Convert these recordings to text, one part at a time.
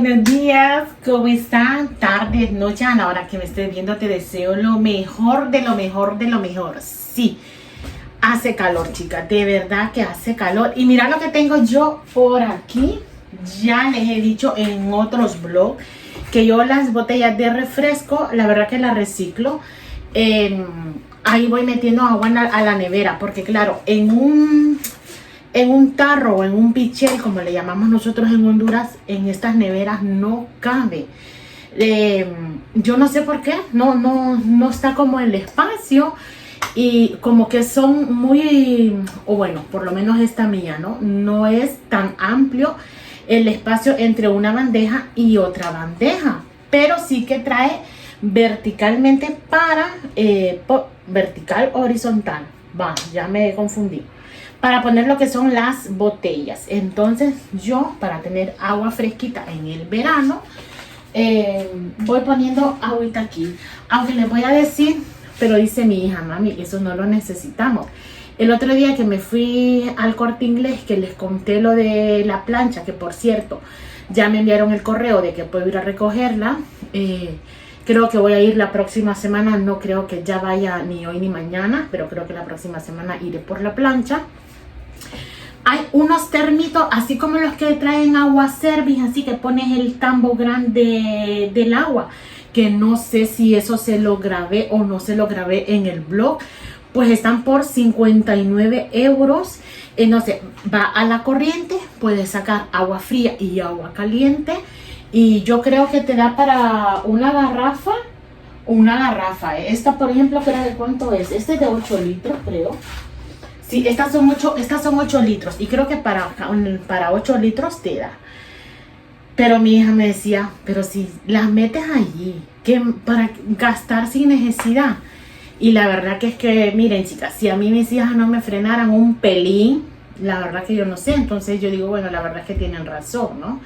buenos días, ¿cómo están? Tardes, noche, a la hora que me estés viendo te deseo lo mejor de lo mejor de lo mejor. Sí, hace calor, chicas, de verdad que hace calor. Y mira lo que tengo yo por aquí. Ya les he dicho en otros vlogs que yo las botellas de refresco, la verdad que las reciclo. Ahí voy metiendo agua a la nevera, porque claro, en un tarro o en un pichel, como le llamamos nosotros en Honduras, en estas neveras no cabe. Yo no sé por qué, no está como el espacio, y como que son muy, o bueno, por lo menos esta mía, no es tan amplio el espacio entre una bandeja y otra bandeja, pero sí que trae verticalmente para vertical, horizontal, ya me confundí, para poner lo que son las botellas. Entonces yo, para tener agua fresquita en el verano, voy poniendo agüita aquí. Aunque les voy a decir, pero dice mi hija: mami, eso no lo necesitamos. El otro día que me fui al Corte Inglés, que les conté lo de la plancha, que por cierto ya me enviaron el correo de que puedo ir a recogerla. Creo que voy a ir la próxima semana, no creo que ya vaya ni hoy ni mañana, pero creo que la próxima semana iré por la plancha. Hay unos termitos, así como los que traen agua service, así que pones el tambo grande del agua, que no sé si eso se lo grabé o no se lo grabé en el blog. Pues están por 59 euros. No sé, va a la corriente, puedes sacar agua fría y agua caliente. Y yo creo que te da para una garrafa. Esta, por ejemplo, ¿de cuánto es? Este es de 8 litros, creo. Sí, estas son 8 litros. Y creo que para 8 litros te da. Pero mi hija me decía: pero si las metes allí, que para gastar sin necesidad. Y la verdad que es que, miren, chicas, si a mí mis hijas no me frenaran un pelín, la verdad que yo no sé. Entonces yo digo, bueno, la verdad es que tienen razón, ¿no?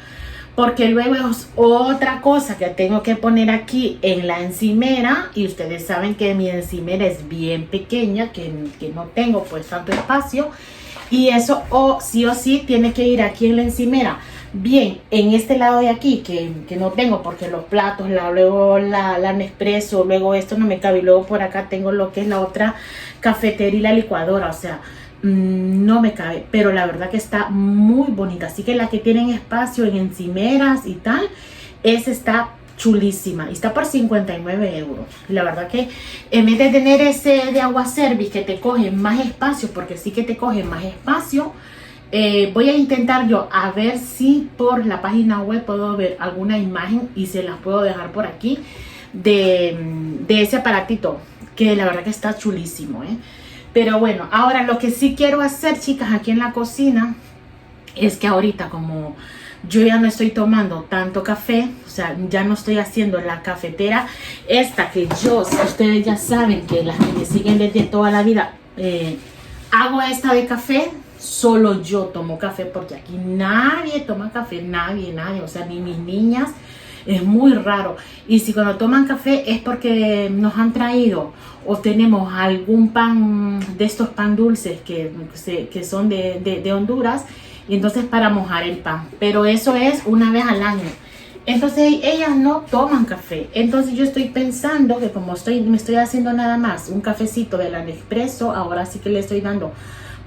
Porque luego es otra cosa que tengo que poner aquí en la encimera. Y ustedes saben que mi encimera es bien pequeña, que no tengo pues tanto espacio. Y eso sí o sí tiene que ir aquí en la encimera. Bien, en este lado de aquí, que no tengo, porque los platos, luego la Nespresso, luego esto no me cabe. Y luego por acá tengo lo que es la otra cafetera y la licuadora, o sea, no me cabe. Pero la verdad que está muy bonita. Así que la que tienen espacio en encimeras y tal, esa está chulísima. Y está por 59 euros. La verdad que en vez de tener ese de agua service que te coge más espacio, porque sí que te coge más espacio, voy a intentar yo a ver si por la página web puedo ver alguna imagen y se las puedo dejar por aquí de ese aparatito, que la verdad que está chulísimo, Pero bueno, ahora lo que sí quiero hacer, chicas, aquí en la cocina, es que ahorita, como yo ya no estoy tomando tanto café, o sea, ya no estoy haciendo la cafetera esta que ustedes ya saben, que las que me siguen desde toda la vida, hago esta de café. Solo yo tomo café, porque aquí nadie toma café, nadie, o sea, ni mis niñas. Es muy raro. Y si cuando toman café es porque nos han traído o tenemos algún pan de estos pan dulces que son de Honduras, y entonces para mojar el pan. Pero eso es una vez al año. Entonces ellas no toman café. Entonces yo estoy pensando que como me estoy haciendo nada más un cafecito de la Nespresso, ahora sí que le estoy dando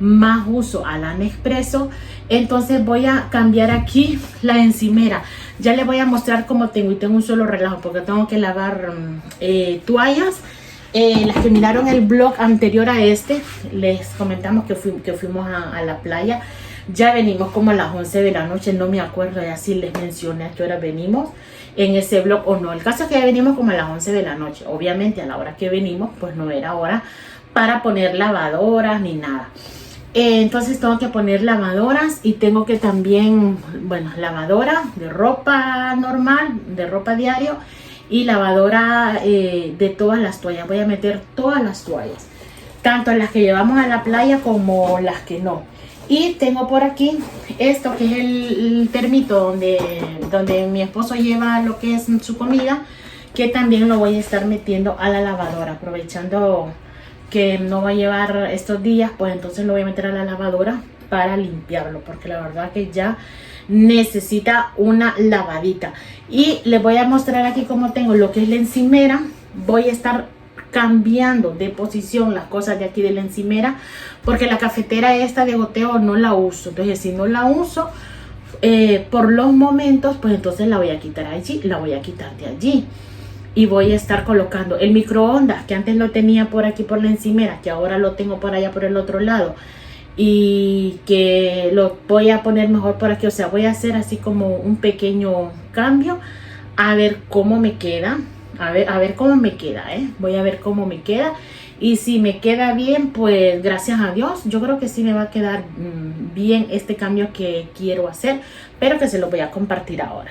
más uso a la Nespresso. Entonces voy a cambiar aquí la encimera. Ya les voy a mostrar cómo tengo, y tengo un solo relajo porque tengo que lavar toallas. Las que miraron el blog anterior a este, les comentamos que fuimos a la playa. Ya venimos como a las 11 de la noche, no me acuerdo ya si les mencioné a qué hora venimos en ese blog o no. El caso es que ya venimos como a las 11 de la noche. Obviamente a la hora que venimos pues no era hora para poner lavadoras ni nada. Entonces tengo que poner lavadoras, y tengo que también, bueno, lavadora de ropa normal, de ropa diario, y lavadora de todas las toallas. Voy a meter todas las toallas, tanto las que llevamos a la playa como las que no. Y tengo por aquí esto que es el termito donde mi esposo lleva lo que es su comida, que también lo voy a estar metiendo a la lavadora, aprovechando que no va a llevar estos días, pues entonces lo voy a meter a la lavadora para limpiarlo, porque la verdad que ya necesita una lavadita. Y les voy a mostrar aquí cómo tengo lo que es la encimera. Voy a estar cambiando de posición las cosas de aquí de la encimera, porque la cafetera esta de goteo no la uso. Entonces si no la uso por los momentos, pues entonces la voy a quitar allí, la voy a quitar de allí. Y voy a estar colocando el microondas, que antes lo tenía por aquí por la encimera, que ahora lo tengo por allá por el otro lado, y que lo voy a poner mejor por aquí. O sea, voy a hacer así como un pequeño cambio, a ver cómo me queda, a ver cómo me queda, voy a ver cómo me queda. Y si me queda bien, pues gracias a Dios, yo creo que sí me va a quedar bien este cambio que quiero hacer, pero que se lo voy a compartir ahora.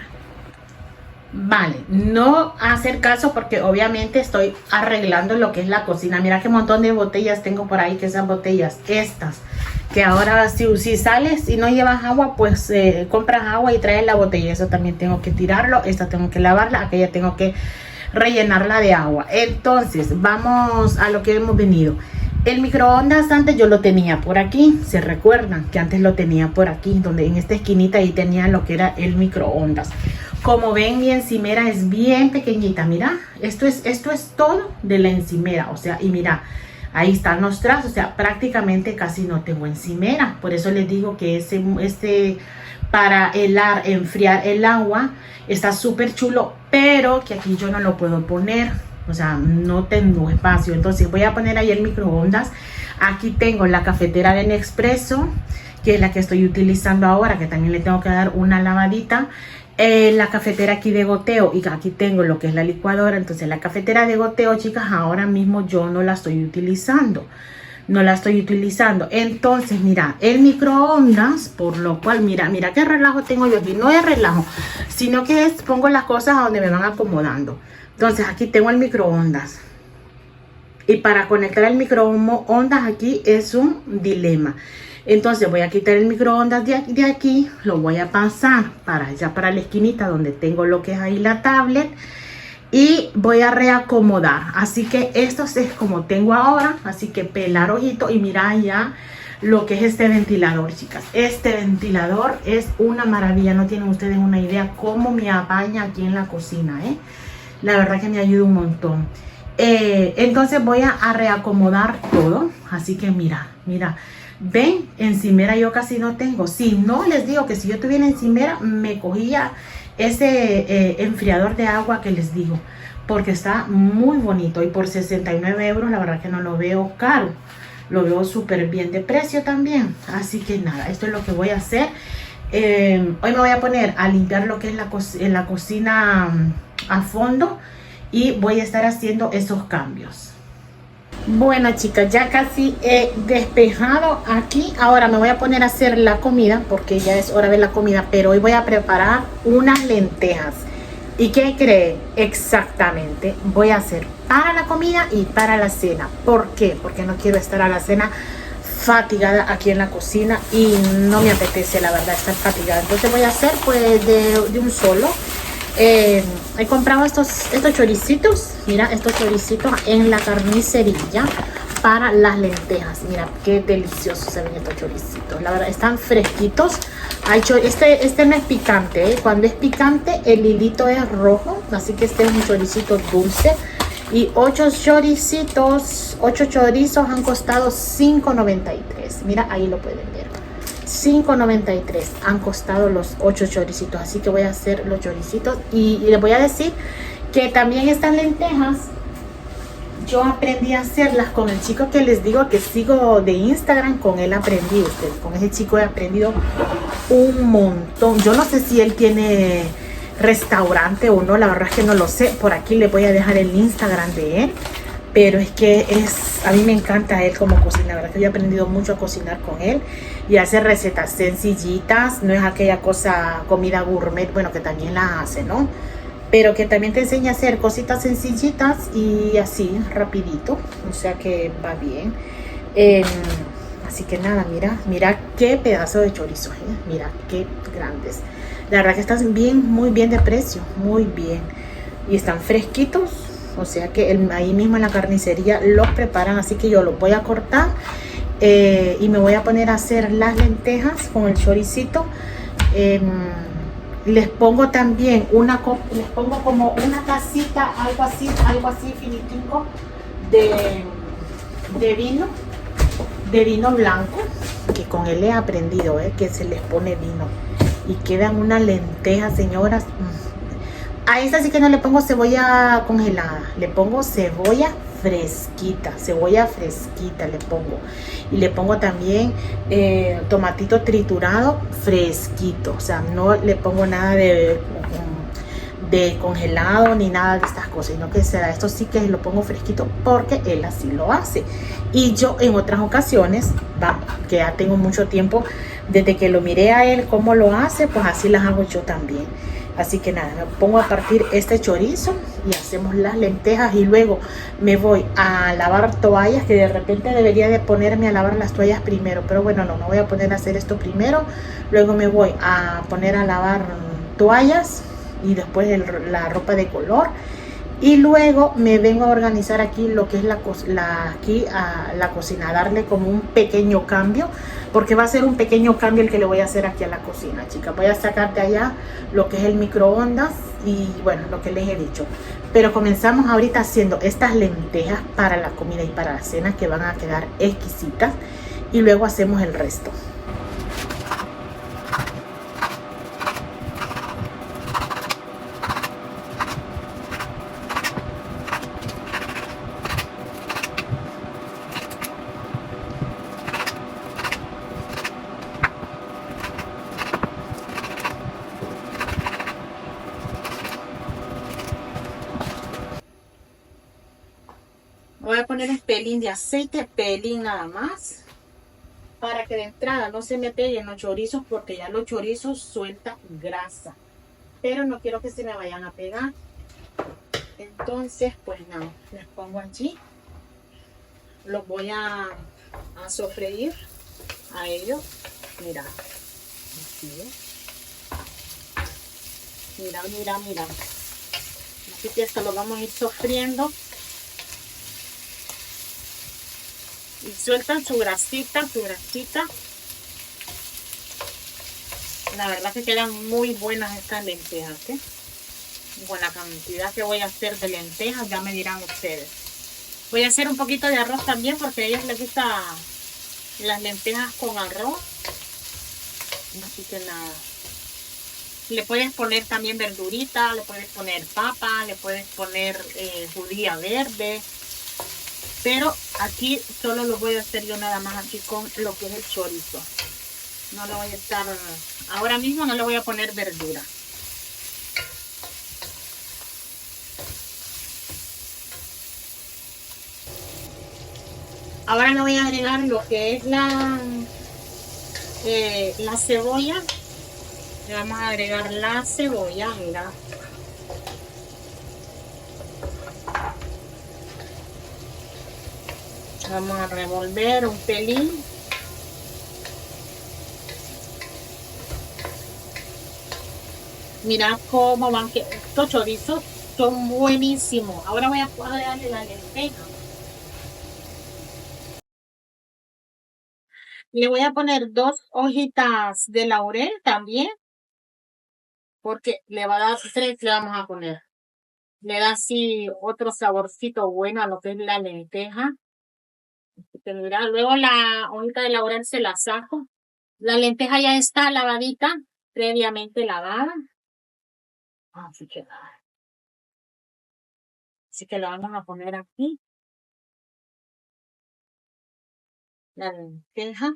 Vale, no hacer caso porque obviamente estoy arreglando lo que es la cocina. Mira qué montón de botellas tengo por ahí, que esas botellas, estas, que ahora si sales y no llevas agua, pues compras agua y traes la botella. Eso también tengo que tirarlo, esta tengo que lavarla, aquella tengo que rellenarla de agua. Entonces vamos a lo que hemos venido. El microondas antes yo lo tenía por aquí, se recuerdan que antes lo tenía por aquí, donde en esta esquinita ahí tenía lo que era el microondas. Como ven, mi encimera es bien pequeñita. Mira, esto es todo de la encimera. O sea, y mira, ahí están los trazos. O sea, prácticamente casi no tengo encimera. Por eso les digo que para enfriar el agua está súper chulo, pero que aquí yo no lo puedo poner. O sea, no tengo espacio. Entonces voy a poner ahí el microondas. Aquí tengo la cafetera de Nespresso, que es la que estoy utilizando ahora, que también le tengo que dar una lavadita. La cafetera aquí de goteo, y aquí tengo lo que es la licuadora. Entonces la cafetera de goteo, chicas, ahora mismo yo no la estoy utilizando. No la estoy utilizando. Entonces, mira, el microondas, por lo cual, mira qué relajo tengo yo aquí. No es relajo, sino que pongo las cosas a donde me van acomodando. Entonces aquí tengo el microondas. Y para conectar el microondas aquí es un dilema. Entonces voy a quitar el microondas de aquí, lo voy a pasar para allá, para la esquinita donde tengo lo que es ahí la tablet, y voy a reacomodar. Así que esto es como tengo ahora, así que pelar ojito y mira ya lo que es este ventilador, chicas. Este ventilador es una maravilla, no tienen ustedes una idea cómo me apaña aquí en la cocina, La verdad que me ayuda un montón. Entonces voy a reacomodar todo, así que mira. Ven, encimera yo casi no tengo. Si no, les digo que si yo tuviera encimera, me cogía ese enfriador de agua que les digo, porque está muy bonito. Y por 69 euros, la verdad que no lo veo caro. Lo veo súper bien de precio también. Así que nada, esto es lo que voy a hacer. Hoy me voy a poner a limpiar lo que es la cocina a fondo, y voy a estar haciendo esos cambios. Bueno, chicas, ya casi he despejado aquí. Ahora me voy a poner a hacer la comida, porque ya es hora de la comida. Pero hoy voy a preparar unas lentejas. ¿Y qué creen? Exactamente, voy a hacer para la comida y para la cena. ¿Por qué? Porque no quiero estar a la cena fatigada aquí en la cocina, y no me apetece, la verdad, estar fatigada. Entonces voy a hacer pues de un solo. He comprado estos choricitos. Mira, estos choricitos en la carnicería para las lentejas. Mira qué deliciosos se ven estos choricitos. La verdad, están fresquitos. Este no es picante, Cuando es picante, el hilito es rojo. Así que este es un choricito dulce. Y 8 chorizos han costado $5.93. Mira, ahí lo pueden ver. $5.93 han costado los 8 choricitos. Así que voy a hacer los choricitos. Y les voy a decir que también estas lentejas yo aprendí a hacerlas con el chico que les digo que sigo de Instagram. Con él aprendí, con ese chico he aprendido un montón. Yo no sé si él tiene restaurante o no, la verdad es que no lo sé. Por aquí les voy a dejar el Instagram de él. Pero es que a mí me encanta él como cocina. La verdad que yo he aprendido mucho a cocinar con él. Y hace recetas sencillitas. No es aquella comida gourmet, bueno, que también la hace, ¿no? Pero que también te enseña a hacer cositas sencillitas y así, rapidito. O sea que va bien. Así que nada, mira qué pedazo de chorizo, Mira qué grandes. La verdad que están muy bien de precio. Muy bien. Y están fresquitos. O sea que ahí mismo en la carnicería los preparan. Así que yo los voy a cortar y me voy a poner a hacer las lentejas con el choricito. les pongo también les pongo como una tacita, algo así finitico de vino, blanco, que con él he aprendido, que se les pone vino y quedan unas lentejas, señoras. A esta sí que no le pongo cebolla congelada, le pongo cebolla fresquita le pongo. Y le pongo también tomatito triturado fresquito, o sea, no le pongo nada de congelado ni nada de estas cosas, sino que será esto sí que lo pongo fresquito porque él así lo hace. Y yo en otras ocasiones, que ya tengo mucho tiempo desde que lo miré a él cómo lo hace, pues así las hago yo también. Así que nada, me pongo a partir este chorizo y hacemos las lentejas y luego me voy a lavar toallas, que de repente debería de ponerme a lavar las toallas primero, pero bueno, no, me voy a poner a hacer esto primero, luego me voy a poner a lavar toallas y después la ropa de color y luego me vengo a organizar aquí lo que es la cocina, a darle como un pequeño cambio, porque va a ser un pequeño cambio el que le voy a hacer aquí a la cocina, chicas. Voy a sacar de allá lo que es el microondas y bueno, lo que les he dicho. Pero comenzamos ahorita haciendo estas lentejas para la comida y para la cena, que van a quedar exquisitas, y luego hacemos el resto. Voy a poner un pelín de aceite, pelín nada más, para que de entrada no se me peguen los chorizos, porque ya los chorizos sueltan grasa, pero no quiero que se me vayan a pegar. Entonces pues nada, les pongo allí, los voy a sofreír a ellos. Mira, así es. Mira, así que esto lo vamos a ir sofriendo y sueltan su grasita. La verdad que quedan muy buenas estas lentejas, ¿eh? Con la cantidad que voy a hacer de lentejas, ya me dirán ustedes. Voy a hacer un poquito de arroz también, porque a ellos les gusta las lentejas con arroz. Así que nada. Le puedes poner también verdurita, le puedes poner papa, le puedes poner judía verde. Pero aquí solo lo voy a hacer yo nada más aquí con lo que es el chorizo. No lo voy a estar, ahora mismo no le voy a poner verdura. Ahora le voy a agregar lo que es la cebolla. Le vamos a agregar la cebolla, mira. Vamos a revolver un pelín. Mira cómo van, que estos chorizos son buenísimos. Ahora voy a agregarle la lenteja. Le voy a poner 2 hojitas de laurel también, porque le va a dar 3, le vamos a poner. Le da así otro saborcito bueno a lo que es la lenteja. Luego la hojita de laurel se la saco. La lenteja ya está lavadita, previamente lavada. Así que lo vamos a poner aquí. La lenteja.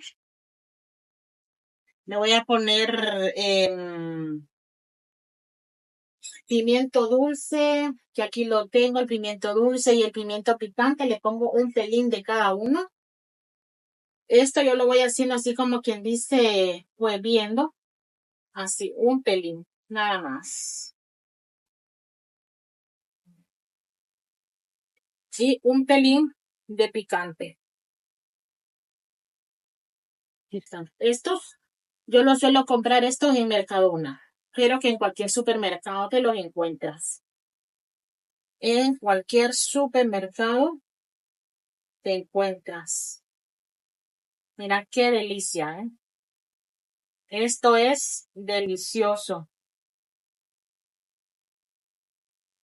Le voy a poner pimiento dulce, que aquí lo tengo, el pimiento dulce y el pimiento picante. Le pongo un pelín de cada uno. Esto yo lo voy haciendo así como quien dice, pues viendo. Así, un pelín, nada más. Y un pelín de picante. Estos, yo los suelo comprar estos en Mercadona, pero que en cualquier supermercado te los encuentras. En cualquier supermercado te encuentras. Mira qué delicia, ¿eh? Esto es delicioso.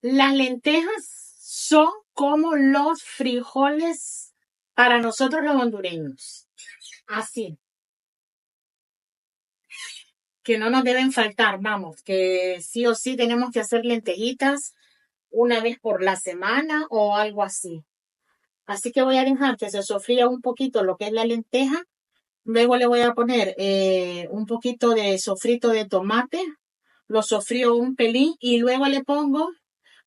Las lentejas son como los frijoles para nosotros los hondureños. Así, que no nos deben faltar, vamos, que sí o sí tenemos que hacer lentejitas una vez por la semana o algo así. Así que voy a dejar que se sofría un poquito lo que es la lenteja. Luego le voy a poner un poquito de sofrito de tomate. Lo sofrío un pelín y luego le pongo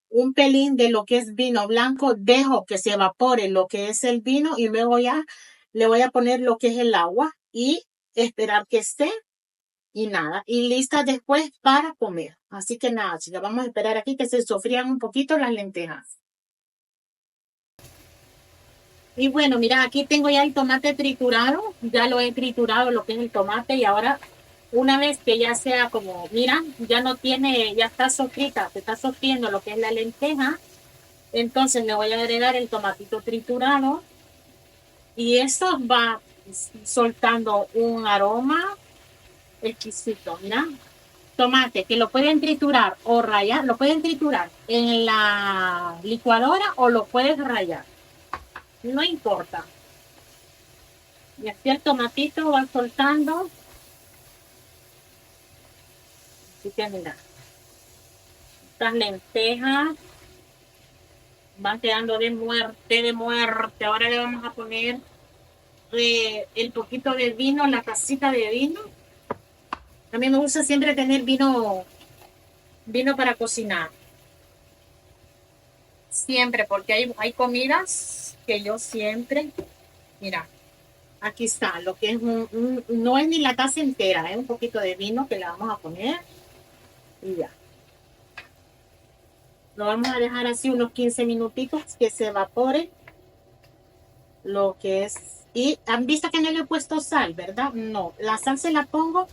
un pelín de lo que es vino blanco. Dejo que se evapore lo que es el vino y luego ya le voy a poner lo que es el agua y esperar que esté y nada. Y lista después para comer. Así que nada, chicas, vamos a esperar aquí que se sofrían un poquito las lentejas. Y bueno, mira, aquí tengo ya el tomate triturado, ya lo he triturado lo que es el tomate y ahora una vez que ya sea como, mira, ya no tiene, ya está sofrita, se está sofriendo lo que es la lenteja, entonces le voy a agregar el tomatito triturado y eso va soltando un aroma exquisito, mira. Tomate que lo pueden triturar o rallar, lo pueden triturar en la licuadora o lo puedes rallar, no importa. Y así el tomatito va soltando. Así que mira, estas lentejas van quedando de muerte, de muerte. Ahora le vamos a poner el poquito de vino, la tacita de vino. A mí me gusta siempre tener vino para cocinar. Siempre, porque hay comidas que yo siempre, mira, aquí está, lo que es no es ni la taza entera, es un poquito de vino que le vamos a poner y ya. Lo vamos a dejar así unos 15 minutitos que se evapore lo que es. Y han visto que no le he puesto sal, ¿verdad? No, la sal se la pongo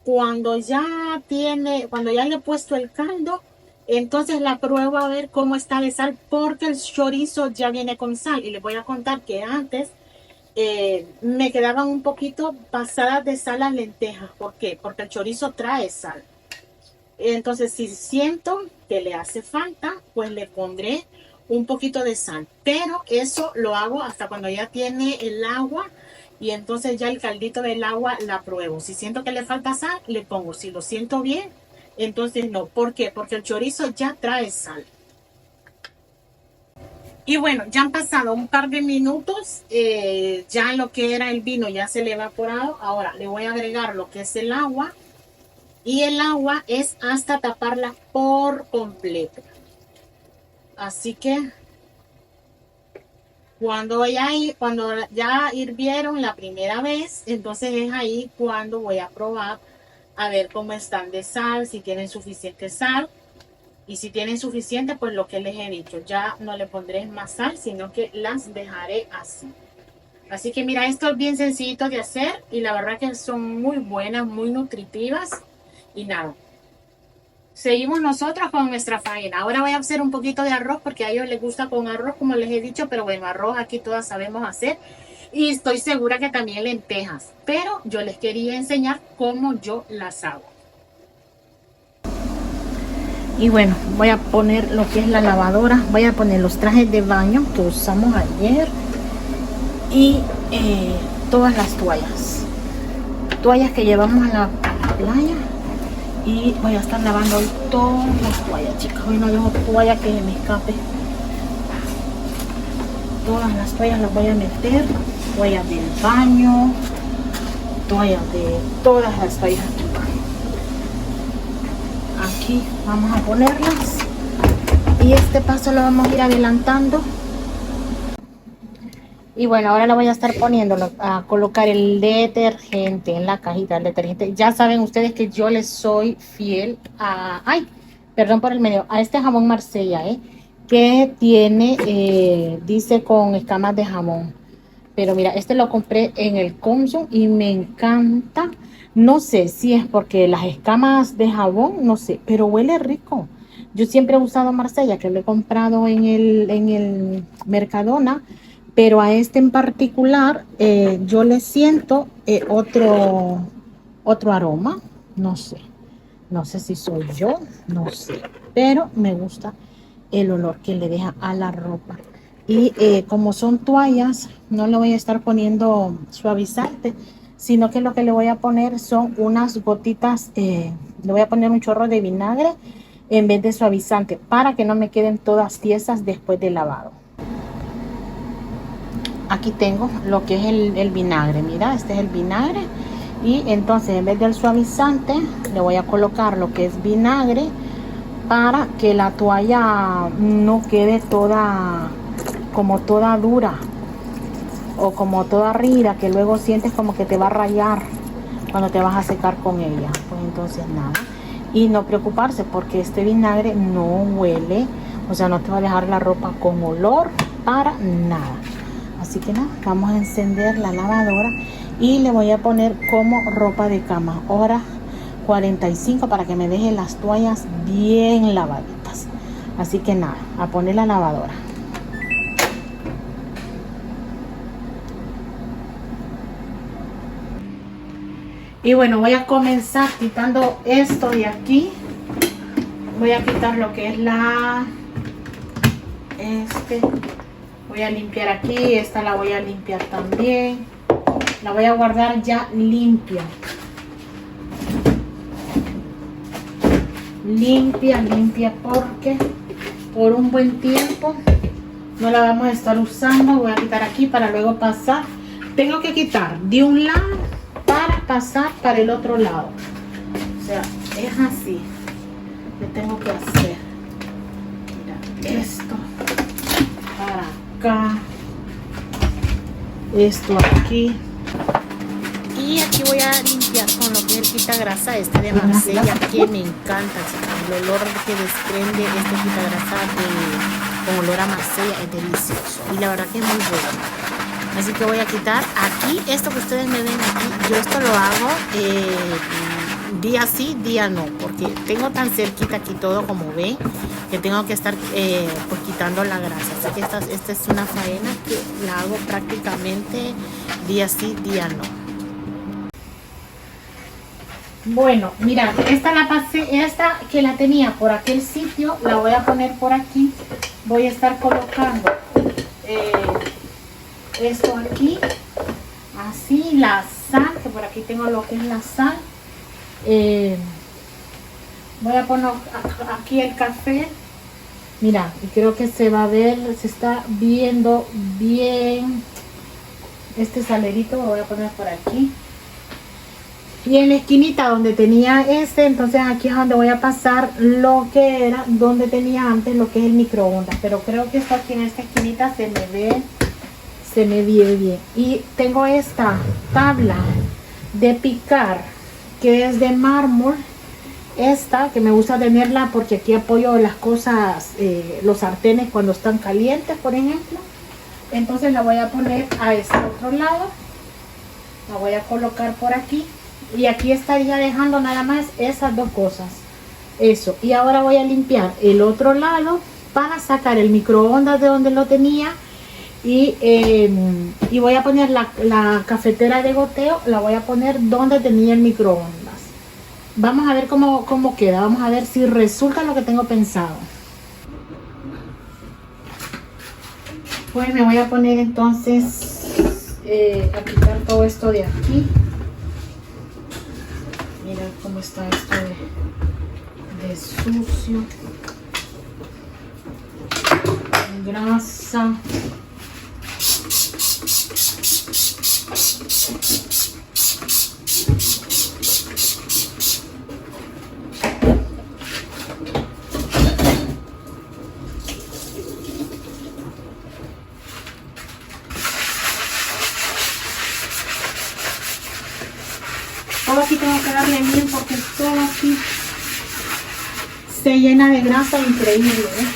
cuando ya le he puesto el caldo. Entonces la pruebo a ver cómo está de sal porque el chorizo ya viene con sal. Y les voy a contar que antes me quedaban un poquito pasadas de sal las lentejas. ¿Por qué? Porque el chorizo trae sal. Entonces, si siento que le hace falta, pues le pondré un poquito de sal. Pero eso lo hago hasta cuando ya tiene el agua y entonces ya el caldito del agua la pruebo. Si siento que le falta sal, le pongo. Si lo siento bien, entonces no. ¿Por qué? Porque el chorizo ya trae sal. Y bueno, ya han pasado un par de minutos, ya lo que era el vino ya se le ha evaporado. Ahora le voy a agregar lo que es el agua. Y el agua es hasta taparla por completo. Así que cuando ya hirvieron la primera vez, entonces es ahí cuando voy a probar a ver cómo están de sal, si tienen suficiente sal. Y si tienen suficiente, pues lo que les he dicho, ya no le pondré más sal, sino que las dejaré así. Así que mira, esto es bien sencillito de hacer y la verdad que son muy buenas, muy nutritivas. Y nada, seguimos nosotros con nuestra faena. Ahora voy a hacer un poquito de arroz porque a ellos les gusta con arroz, como les he dicho, pero bueno, arroz aquí todas sabemos hacer. Y estoy segura que también lentejas. Pero yo les quería enseñar cómo yo las hago. Y bueno, voy a poner lo que es la lavadora. Voy a poner los trajes de baño que usamos ayer. Y todas las toallas. Toallas que llevamos a la playa. Y voy a estar lavando hoy todas las toallas, chicas. Hoy no dejo toalla que me escape. Todas las toallas las voy a meter. Toallas del baño. Toallas de todas las toallas. Aquí vamos a ponerlas. Y este paso lo vamos a ir adelantando. Y bueno, ahora lo voy a estar poniendo a colocar el detergente en la cajita del detergente. Ya saben ustedes que yo les soy fiel a... Ay, perdón por el medio. A este jamón Marsella, que tiene, dice con escamas de jamón. Pero mira, este lo compré en el Consum y me encanta. No sé si es porque las escamas de jabón, no sé, pero huele rico. Yo siempre he usado Marsella, que lo he comprado en el Mercadona, pero a este en particular yo le siento otro, otro aroma, no sé. No sé si soy yo, no sé. Pero me gusta el olor que le deja a la ropa. Y como son toallas, no le voy a estar poniendo suavizante, sino que lo que le voy a poner son unas gotitas, le voy a poner un chorro de vinagre en vez de suavizante, para que no me queden todas tiesas después de lavado. Aquí tengo lo que es el vinagre. Mira, este es el vinagre. Y entonces en vez del suavizante le voy a colocar lo que es vinagre, para que la toalla no quede toda como toda dura o como toda rida, que luego sientes como que te va a rayar cuando te vas a secar con ella. Pues entonces nada, y no preocuparse porque este vinagre no huele, o sea, no te va a dejar la ropa con olor para nada. Así que nada, vamos a encender la lavadora y le voy a poner como ropa de cama, hora 45, para que me deje las toallas bien lavaditas. Así que nada, a poner la lavadora. Y bueno, voy a comenzar quitando esto de aquí. Voy a quitar lo que es voy a limpiar aquí, esta la voy a limpiar también. La voy a guardar ya limpia. Limpia, porque por un buen tiempo no la vamos a estar usando. Voy a quitar aquí para luego pasar. Tengo que quitar de un lado para pasar para el otro lado. O sea, es así. Le tengo que hacer. Mira, esto para acá. Esto aquí. Y aquí voy a limpiar con lo que es el quitagrasa de Marsella, que me encanta, chicas. El olor que desprende este quitagrasa con olor a Marsella es delicioso. Y la verdad que es muy bueno. Así que voy a quitar aquí esto que ustedes me ven aquí. Yo esto lo hago día sí, día no, porque tengo tan cerquita aquí todo, como ven, que tengo que estar pues quitando la grasa. Así que esta es una faena que la hago prácticamente día sí, día no. Bueno, mira, esta la pasé, esta que la tenía por aquel sitio, la voy a poner por aquí. Voy a estar colocando esto aquí, así, la sal, que por aquí tengo lo que es la sal. Voy a poner aquí el café. Mira, y creo que se va a ver, se está viendo bien este salerito. Lo voy a poner por aquí. Y en la esquinita donde tenía entonces aquí es donde voy a pasar lo que era, donde tenía antes lo que es el microondas. Pero creo que esto aquí en esta esquinita se me ve bien. Y tengo esta tabla de picar que es de mármol. Esta que me gusta tenerla porque aquí apoyo las cosas, los sartenes cuando están calientes, por ejemplo. Entonces la voy a poner a este otro lado. La voy a colocar por aquí. Y aquí estaría dejando nada más esas dos cosas. Eso. Y ahora voy a limpiar el otro lado para sacar el microondas de donde lo tenía. Y voy a poner la cafetera de goteo. La voy a poner donde tenía el microondas. Vamos a ver cómo queda. Vamos a ver si resulta lo que tengo pensado. Pues me voy a poner entonces a quitar todo esto de aquí. Mira cómo está esto de sucio, grasa. Todo aquí tengo que darle bien porque todo aquí se llena de grasa increíble, ¿eh?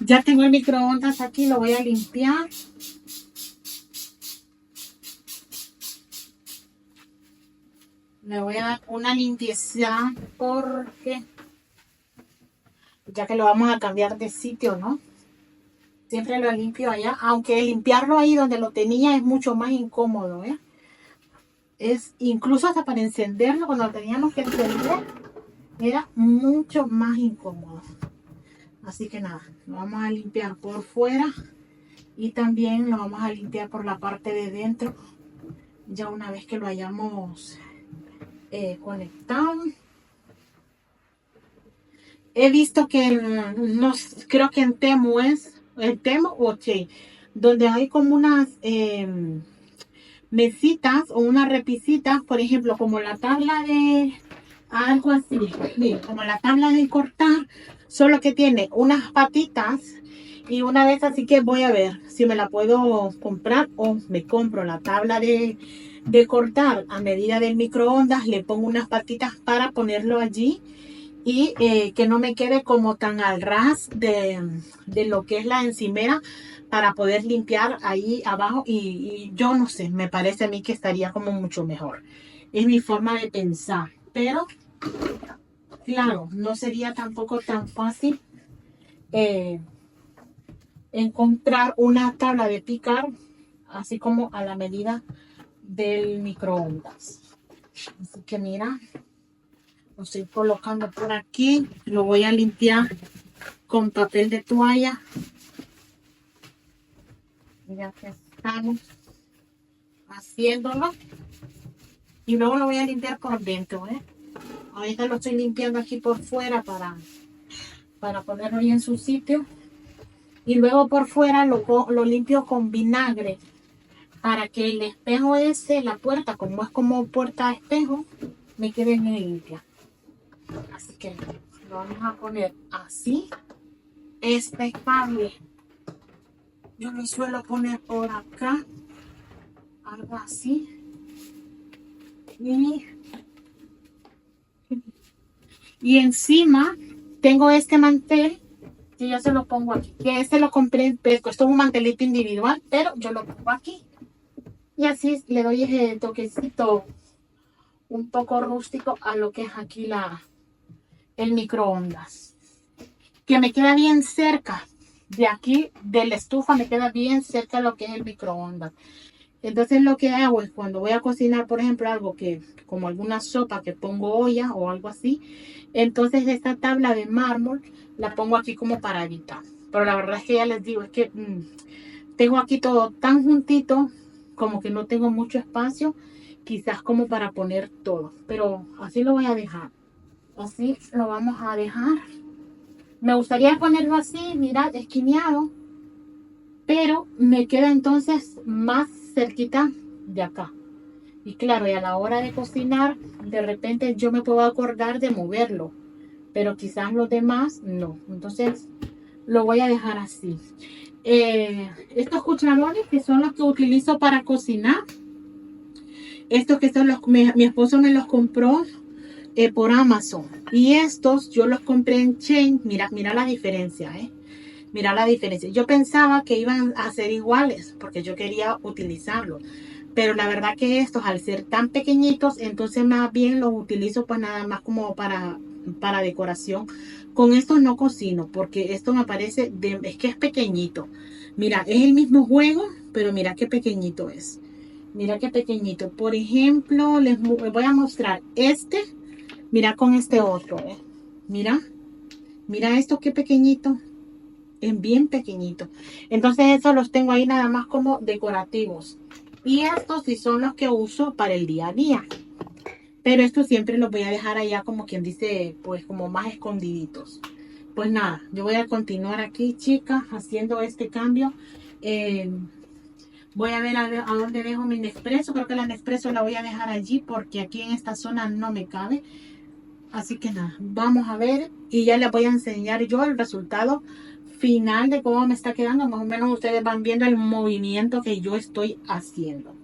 Ya tengo el microondas aquí, lo voy a limpiar. Le voy a dar una limpieza porque ya que lo vamos a cambiar de sitio, ¿no? Siempre lo limpio allá, aunque limpiarlo ahí donde lo tenía es mucho más incómodo, ¿eh? Es incluso hasta para encenderlo, cuando lo teníamos que encender, era mucho más incómodo. Así que nada, lo vamos a limpiar por fuera y también lo vamos a limpiar por la parte de dentro, ya una vez que lo hayamos conectado. He visto que no, creo que en Temu o Che, donde hay como unas mesitas o unas repisitas, por ejemplo, como la tabla de algo así, sí, como la tabla de cortar, solo que tiene unas patitas y una vez, así que voy a ver si me la puedo comprar o me compro la tabla de cortar a medida del microondas, le pongo unas patitas para ponerlo allí y que no me quede como tan al ras de lo que es la encimera para poder limpiar ahí abajo y yo no sé, me parece a mí que estaría como mucho mejor. Es mi forma de pensar, pero claro, no sería tampoco tan fácil eh, encontrar una tabla de picar así como a la medida del microondas. Así que mira, lo estoy colocando por aquí, lo voy a limpiar con papel de toalla. Ya que estamos haciéndolo. Y luego lo voy a limpiar por dentro, ¿eh? Ahorita lo estoy limpiando aquí por fuera para ponerlo ahí en su sitio. Y luego por fuera lo limpio con vinagre para que el espejo ese, la puerta, como es como puerta a espejo, me quede bien limpia. Así que lo vamos a poner así. Este cable yo lo suelo poner por acá, algo así. Y encima tengo este mantel que yo se lo pongo aquí. Que este lo compré, pues costó un mantelito individual, pero yo lo pongo aquí. Y así le doy ese toquecito un poco rústico a lo que es aquí el microondas. Que me queda bien cerca. De aquí, de la estufa, me queda bien cerca lo que es el microondas. Entonces lo que hago es cuando voy a cocinar, por ejemplo, algo que, como alguna sopa que pongo olla o algo así, entonces esta tabla de mármol la pongo aquí como para evitar. Pero la verdad es que ya les digo, es que tengo aquí todo tan juntito, como que no tengo mucho espacio, quizás como para poner todo. Pero así lo voy a dejar. Así lo vamos a dejar. Me gustaría ponerlo así, mirad, esquineado, pero me queda entonces más cerquita de acá. Y claro, y a la hora de cocinar, de repente yo me puedo acordar de moverlo, pero quizás los demás no. Entonces lo voy a dejar así. Estos cucharones que son los que utilizo para cocinar, estos que son mi esposo me los compró por Amazon. Y estos yo los compré en Chain. Mira la diferencia, Mira la diferencia. Yo pensaba que iban a ser iguales porque yo quería utilizarlos. Pero la verdad que estos, al ser tan pequeñitos, entonces más bien los utilizo pues nada más como para decoración. Con estos no cocino porque esto me parece, es que es pequeñito. Mira, es el mismo juego, pero mira qué pequeñito es. Mira qué pequeñito. Por ejemplo, les voy a mostrar este. Mira con este otro, Mira, mira esto qué pequeñito. Es bien pequeñito. Entonces esos los tengo ahí nada más como decorativos. Y estos sí son los que uso para el día a día. Pero estos siempre los voy a dejar allá como quien dice, pues como más escondiditos. Pues nada, yo voy a continuar aquí, chicas, haciendo este cambio. Voy a ver a dónde dejo mi Nespresso. Creo que la Nespresso la voy a dejar allí porque aquí en esta zona no me cabe. Así que nada, vamos a ver y ya les voy a enseñar yo el resultado final de cómo me está quedando. Más o menos ustedes van viendo el movimiento que yo estoy haciendo.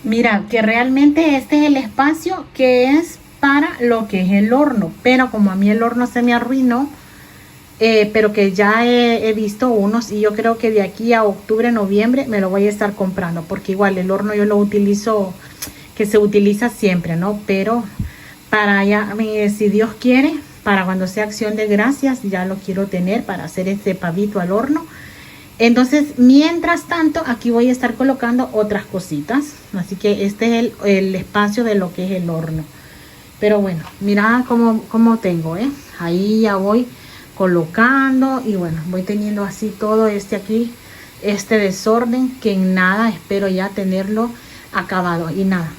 Mira, que realmente este es el espacio que es para lo que es el horno. Pero como a mí el horno se me arruinó, pero que ya he visto unos y yo creo que de aquí a octubre, noviembre me lo voy a estar comprando, porque igual el horno yo lo utilizo, que se utiliza siempre, ¿no? Pero para ya, si Dios quiere, para cuando sea Acción de Gracias, ya lo quiero tener para hacer este pavito al horno. Entonces, mientras tanto, aquí voy a estar colocando otras cositas. Así que este es el espacio de lo que es el horno. Pero bueno, mira cómo tengo, ¿eh? Ahí ya voy colocando y bueno, voy teniendo así todo aquí, este desorden que en nada espero ya tenerlo acabado. Y nada,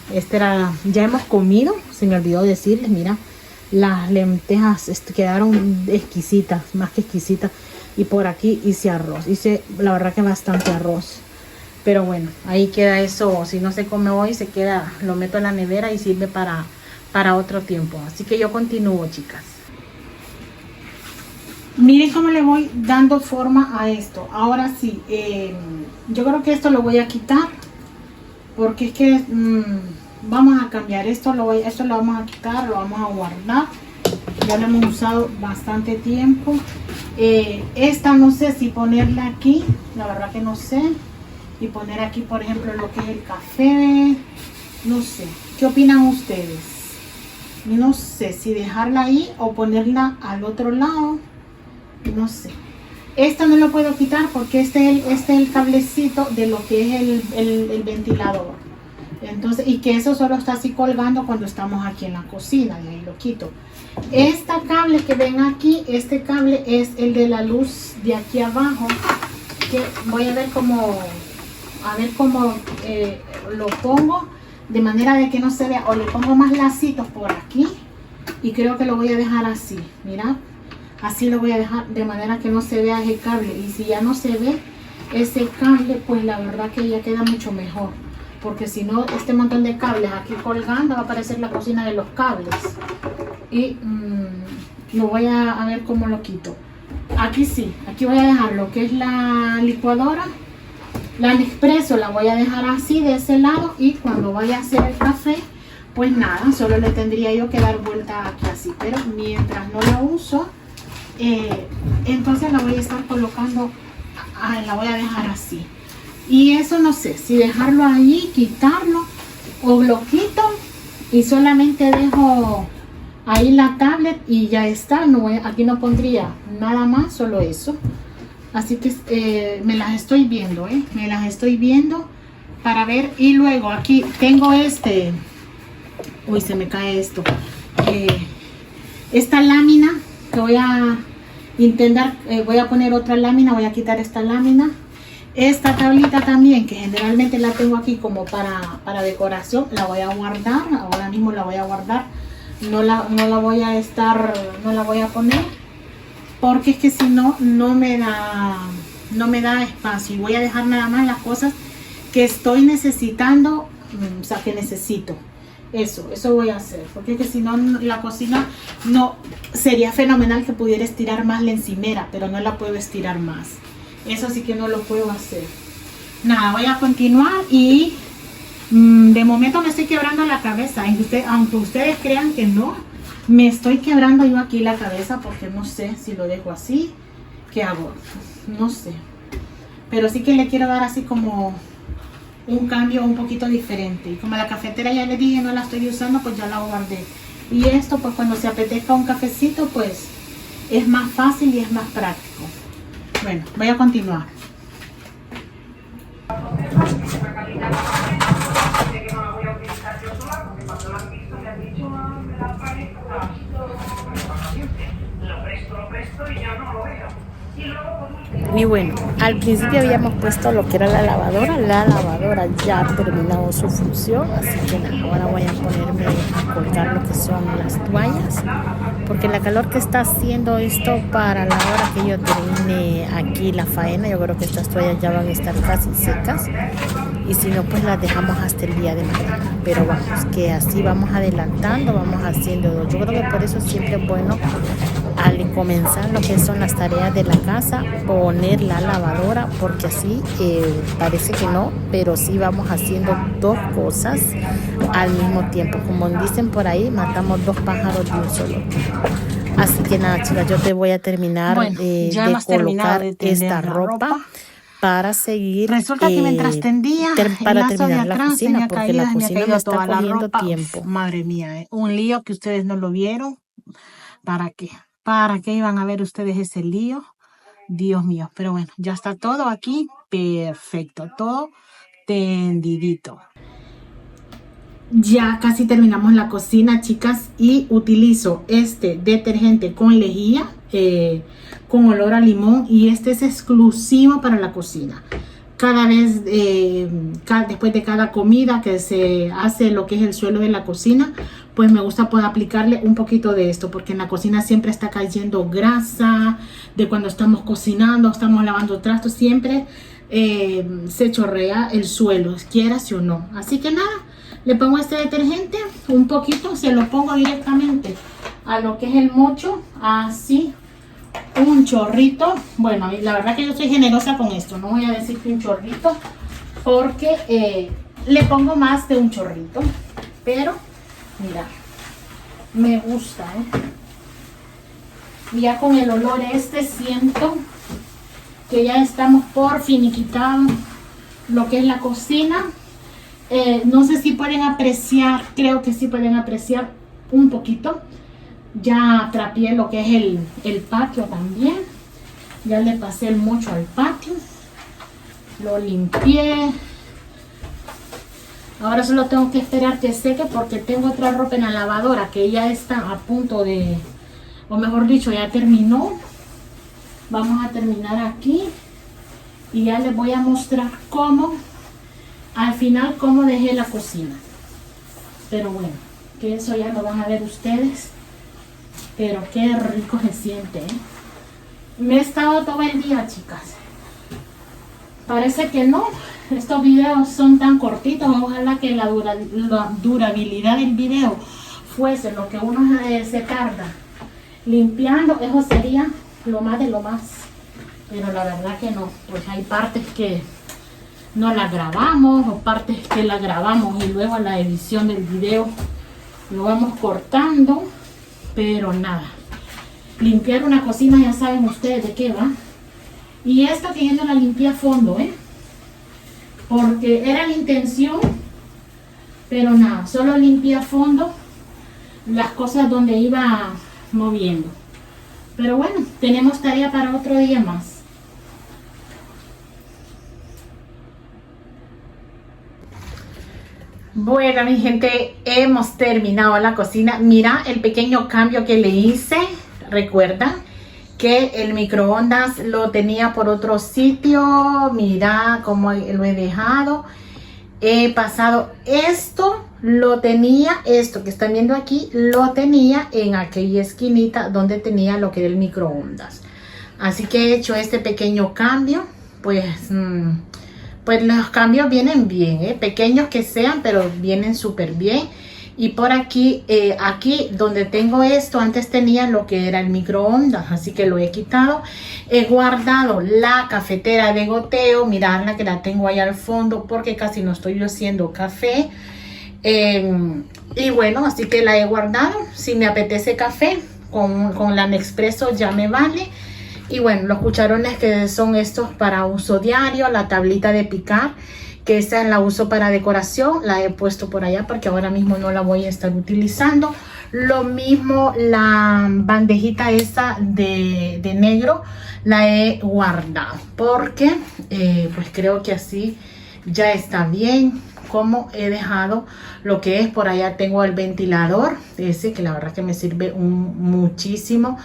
ya hemos comido, se me olvidó decirles, mira, las lentejas quedaron exquisitas, más que exquisitas. Y por aquí hice arroz, la verdad que bastante arroz. Pero bueno, ahí queda eso, si no se come hoy, se queda, lo meto en la nevera y sirve para otro tiempo. Así que yo continúo, chicas. Miren cómo le voy dando forma a esto. Ahora sí, yo creo que esto lo voy a quitar, porque es que vamos a cambiar esto lo vamos a quitar, lo vamos a guardar. Ya lo hemos usado bastante tiempo. Esta no sé si ponerla aquí, la verdad que no sé. Y poner aquí, por ejemplo, lo que es el café. No sé, ¿qué opinan ustedes? No sé si dejarla ahí o ponerla al otro lado. No sé. Esto no lo puedo quitar porque este es el cablecito de lo que es el ventilador. Entonces, y que eso solo está así colgando cuando estamos aquí en la cocina, y ahí lo quito. Este cable que ven aquí, este cable es el de la luz de aquí abajo, que voy a ver cómo lo pongo de manera de que no se vea, o le pongo más lacitos por aquí y creo que lo voy a dejar así, mira, así lo voy a dejar de manera que no se vea ese cable. Y si ya no se ve ese cable, pues la verdad que ya queda mucho mejor, porque si no, este montón de cables aquí colgando va a parecer la cocina de los cables. Y lo voy a ver cómo lo quito. Aquí sí, aquí voy a dejar lo que es la licuadora, la Nespresso la voy a dejar así de ese lado, y cuando vaya a hacer el café, pues nada, solo le tendría yo que dar vuelta aquí así. Pero mientras no la uso, entonces la voy a estar colocando, la voy a dejar así. Y eso no sé si dejarlo ahí, quitarlo, o lo quito y solamente dejo ahí la tablet y ya está. Aquí no pondría nada más, solo eso. Así que me las estoy viendo, me las estoy viendo para ver. Y luego aquí tengo uy, se me cae esto, esta lámina que voy a intentar, voy a poner otra lámina, voy a quitar esta lámina. Esta tablita también, que generalmente la tengo aquí como para decoración, la voy a guardar, ahora mismo la voy a guardar. No la voy a poner, porque es que si no, no me da espacio. Y voy a dejar nada más las cosas que estoy necesitando, o sea, que necesito. Eso voy a hacer, porque es que si no, la cocina no sería fenomenal que pudiera estirar más la encimera, pero no la puedo estirar más. Eso sí que no lo puedo hacer. Nada, voy a continuar y de momento me estoy quebrando la cabeza. Aunque ustedes crean que no, me estoy quebrando yo aquí la cabeza, porque no sé si lo dejo así. ¿Qué hago? No sé. Pero sí que le quiero dar así como un cambio un poquito diferente. Y como la cafetera ya les dije no la estoy usando, pues ya la guardé. Y esto pues cuando se apetezca un cafecito, pues es más fácil y es más práctico. Bueno, voy a continuar. Y bueno, al principio habíamos puesto lo que era la lavadora ya ha terminado su función, así que nada, ahora voy a ponerme a colgar lo que son las toallas, porque la calor que está haciendo esto, para la hora que yo termine aquí la faena, yo creo que estas toallas ya van a estar casi secas, y si no, pues las dejamos hasta el día de mañana. Pero vamos, que así vamos adelantando, vamos haciendo. Yo creo que por eso siempre es bueno, al comenzar lo que son las tareas de la casa, poner la lavadora, porque así parece que no, pero sí vamos haciendo dos cosas al mismo tiempo. Como dicen por ahí, matamos dos pájaros de un solo tiro. Así que nada, chicas, yo te voy a terminar Bueno, ya de hemos terminado colocar de tender esta la ropa para seguir, Resulta que mientras tendía para el lazo de terminar la atrás, se me cocina, ha porque caído, la se me ha cocina me caído está toda la cogiendo ropa. Uf, tiempo. madre mía, un lío que ustedes no lo vieron. ¿Para qué? ¿Para qué iban a ver ustedes ese lío? Dios mío, pero bueno, ya está todo aquí perfecto, todo tendidito. Ya casi terminamos la cocina, chicas, y utilizo este detergente con lejía, con olor a limón, y este es exclusivo para la cocina. Cada vez, después de cada comida que se hace lo que es el suelo de la cocina, pues me gusta poder aplicarle un poquito de esto, porque en la cocina siempre está cayendo grasa, de cuando estamos cocinando, estamos lavando trastos, siempre se chorrea el suelo, quieras o no. Así que nada, le pongo este detergente, un poquito, se lo pongo directamente a lo que es el mocho, así, un chorrito. Bueno, la verdad que yo soy generosa con esto, no voy a decir que un chorrito, porque le pongo más de un chorrito, pero mira, me gusta, ya con el olor este siento que ya estamos por finiquitar lo que es la cocina. No sé si pueden apreciar, creo que sí pueden apreciar un poquito. Ya trapié lo que es el patio también. Ya le pasé el mocho al patio. Lo limpié. Ahora solo tengo que esperar que seque, porque tengo otra ropa en la lavadora que ya está a punto de, o mejor dicho, ya terminó. Vamos a terminar aquí y ya les voy a mostrar cómo, al final, cómo dejé la cocina. Pero bueno, que eso ya lo van a ver ustedes. Pero qué rico se siente, Me he estado todo el día, chicas. Parece que no. Estos videos son tan cortitos. Ojalá que la durabilidad del video fuese lo que uno se tarda limpiando. Eso sería lo más de lo más. Pero la verdad que no. Pues hay partes que no las grabamos, o partes que las grabamos y luego a la edición del video lo vamos cortando. Pero nada, limpiar una cocina ya saben ustedes de qué va. Y esta que yo no la limpié a fondo, porque era la intención, pero nada, solo limpié a fondo las cosas donde iba moviendo. Pero bueno, tenemos tarea para otro día más. Bueno, mi gente, hemos terminado la cocina. Mira el pequeño cambio que le hice. Recuerda que el microondas lo tenía por otro sitio. Mira cómo lo he dejado. He pasado esto, lo tenía, esto que están viendo aquí, lo tenía en aquella esquinita donde tenía lo que era el microondas. Así que he hecho este pequeño cambio. Pues los cambios vienen bien, pequeños que sean, pero vienen súper bien. Y por aquí, aquí donde tengo esto, antes tenía lo que era el microondas, así que lo he quitado. He guardado la cafetera de goteo, miradla que la tengo ahí al fondo porque casi no estoy haciendo café. Y bueno, así que la he guardado. Si me apetece café, con la Nespresso ya me vale. Y bueno, los cucharones que son estos para uso diario, la tablita de picar, que esta la uso para decoración, la he puesto por allá porque ahora mismo no la voy a estar utilizando. Lo mismo la bandejita esta de negro, la he guardado porque pues creo que así ya está bien. Como he dejado lo que es por allá, tengo el ventilador ese que la verdad que me sirve muchísimo.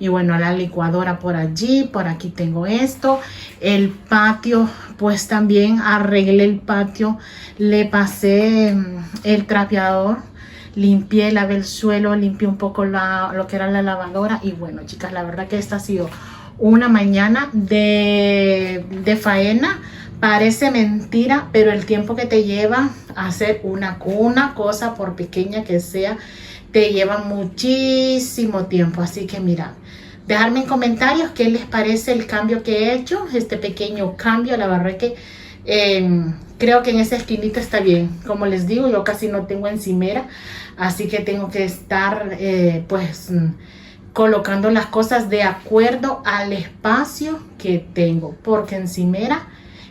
Y bueno, la licuadora por allí, por aquí tengo esto. El patio, pues también arreglé el patio, le pasé el trapeador, limpié, lavé el suelo, limpié un poco lo que era la lavadora. Y bueno, chicas, la verdad que esta ha sido una mañana de faena. Parece mentira, pero el tiempo que te lleva a hacer una cosa, por pequeña que sea, te lleva muchísimo tiempo. Así que mira, dejarme en comentarios qué les parece el cambio que he hecho, este pequeño cambio. La verdad que creo que en esa esquinita está bien. Como les digo, yo casi no tengo encimera, así que tengo que estar pues colocando las cosas de acuerdo al espacio que tengo, porque encimera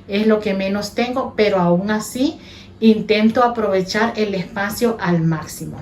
es lo que menos tengo, pero aún así intento aprovechar el espacio al máximo.